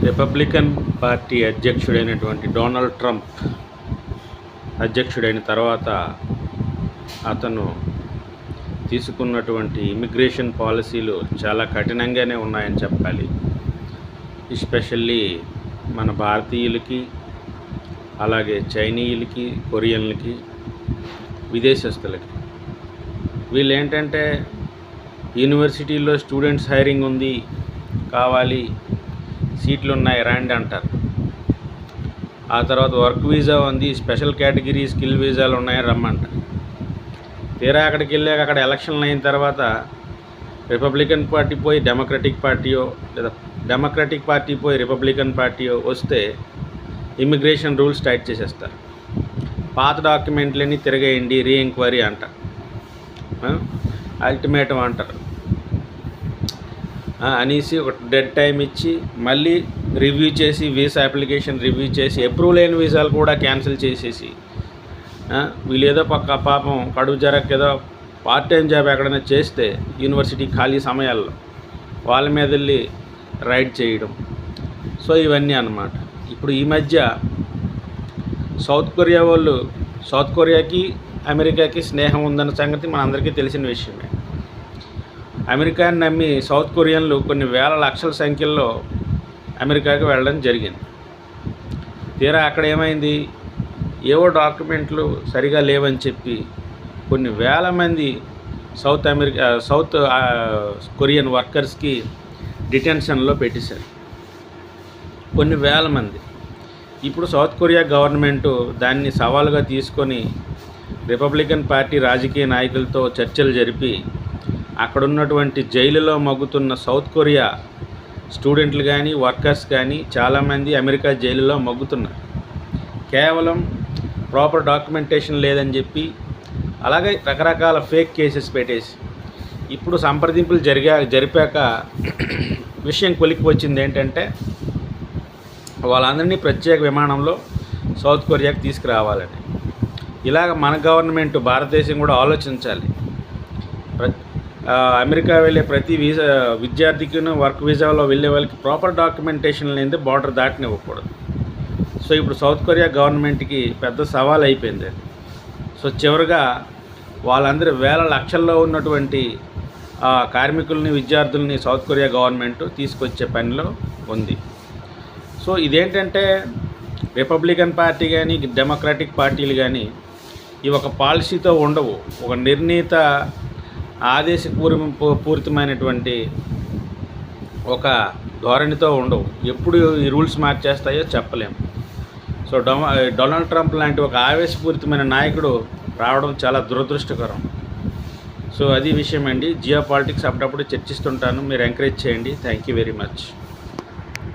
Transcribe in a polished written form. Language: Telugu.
రిపబ్లికన్ పార్టీ అధ్యక్షుడైనటువంటి డొనాల్డ్ ట్రంప్ అధ్యక్షుడైన తర్వాత అతను తీసుకున్నటువంటి ఇమిగ్రేషన్ పాలసీలు చాలా కఠినంగానే ఉన్నాయని చెప్పాలి. ఎస్పెషల్లీ మన భారతీయులకి, అలాగే చైనీయులకి, కొరియన్లకి, విదేశస్తులకి. వీళ్ళు ఏంటంటే యూనివర్సిటీల్లో స్టూడెంట్స్ హైరింగ్ ఉంది, కావాలి, సీట్లు ఉన్నాయి, రండి అంటారు. ఆ తర్వాత వర్క్ వీసా ఉంది, స్పెషల్ కేటగిరీ స్కిల్ వీసాలు ఉన్నాయని రమ్మంటారు. తీరా అక్కడికి వెళ్ళాక అక్కడ ఎలక్షన్లు అయిన తర్వాత రిపబ్లికన్ పార్టీ పోయి డెమోక్రటిక్ పార్టీయో, లేదా డెమోక్రటిక్ పార్టీ పోయి రిపబ్లికన్ పార్టీయో వస్తే ఇమిగ్రేషన్ రూల్స్ టైట్ చేసేస్తారు. పాత డాక్యుమెంట్లన్నీ తిరగేయండి, రీ ఎంక్వైరీ అంటారు, అల్టిమేటం అంటారు అనేసి ఒక డెడ్ టైం ఇచ్చి మళ్ళీ రివ్యూ చేసి వీసా అప్లికేషన్ రివ్యూ చేసి అప్రూవల్ అయిన వీసాలు కూడా క్యాన్సిల్ చేసేసి వీళ్ళు ఏదో పాపం కడుపు జరగక ఏదో పార్ట్ టైం జాబ్ ఎక్కడైనా చేస్తే యూనివర్సిటీ ఖాళీ సమయాల్లో వాళ్ళ మీద వెళ్ళి రైడ్ చేయడం. సో ఇవన్నీ అన్నమాట. ఇప్పుడు ఈ మధ్య సౌత్ కొరియాకి అమెరికాకి స్నేహం ఉందన్న సంగతి మనందరికీ తెలిసిన విషయమే. అమెరికాని నమ్మి సౌత్ కొరియన్లు కొన్ని వేల లక్షల సంఖ్యల్లో అమెరికాకి వెళ్ళడం జరిగింది. తీరా అక్కడ ఏమైంది, ఏవో డాక్యుమెంట్లు సరిగా లేవని చెప్పి కొన్ని వేల మంది సౌత్ కొరియన్ వర్కర్స్కి డిటెన్షన్లో పెట్టేశారు, కొన్ని వేల మంది. ఇప్పుడు సౌత్ కొరియా గవర్నమెంటు దాన్ని సవాలుగా తీసుకొని రిపబ్లికన్ పార్టీ రాజకీయ నాయకులతో చర్చలు జరిపి అక్కడున్నటువంటి జైలులో మగ్గుతున్న సౌత్ కొరియా స్టూడెంట్లు కానీ, వర్కర్స్ కానీ చాలామంది అమెరికా జైలులో మగ్గుతున్నారు. కేవలం ప్రాపర్ డాక్యుమెంటేషన్ లేదని చెప్పి, అలాగే రకరకాల ఫేక్ కేసెస్ పెట్టేసి ఇప్పుడు సంప్రదింపులు జరిపాక విషయం కొలికి వచ్చింది ఏంటంటే వాళ్ళందరినీ ప్రత్యేక విమానంలో సౌత్ కొరియాకి తీసుకురావాలని. ఇలాగ మన గవర్నమెంట్, భారతదేశం కూడా ఆలోచించాలి. అమెరికా వెళ్ళే ప్రతి విద్యార్థికి వర్క్ వీసాలో వెళ్ళే వాళ్ళకి ప్రాపర్ డాక్యుమెంటేషన్ లేనిదే బార్డర్ దాటనివ్వకూడదు. సో ఇప్పుడు సౌత్ కొరియా గవర్నమెంట్కి పెద్ద సవాల్ అయిపోయింది. సో చివరిగా వాళ్ళందరూ వేల లక్షల్లో ఉన్నటువంటి కార్మికుల్ని, విద్యార్థుల్ని సౌత్ కొరియా గవర్నమెంట్ తీసుకొచ్చే పనిలో ఉంది. సో ఇదేంటంటే రిపబ్లికన్ పార్టీ కానీ, డెమోక్రాటిక్ పార్టీలు కానీ ఇవి ఒక పాలసీతో ఉండవు, ఒక నిర్ణీత ఆదేశపూరితమైనటువంటి ఒక ధోరణితో ఉండవు. ఎప్పుడు ఈ రూల్స్ మార్చేస్తాయో చెప్పలేము. సో డొనాల్డ్ ట్రంప్ లాంటి ఒక ఆవేశపూరితమైన నాయకుడు రావడం చాలా దురదృష్టకరం. సో అది విషయం అండి. జియో పాలిటిక్స్ అప్పుడప్పుడు చర్చిస్తుంటాను, మీరు ఎంకరేజ్ చేయండి. Thank you very much.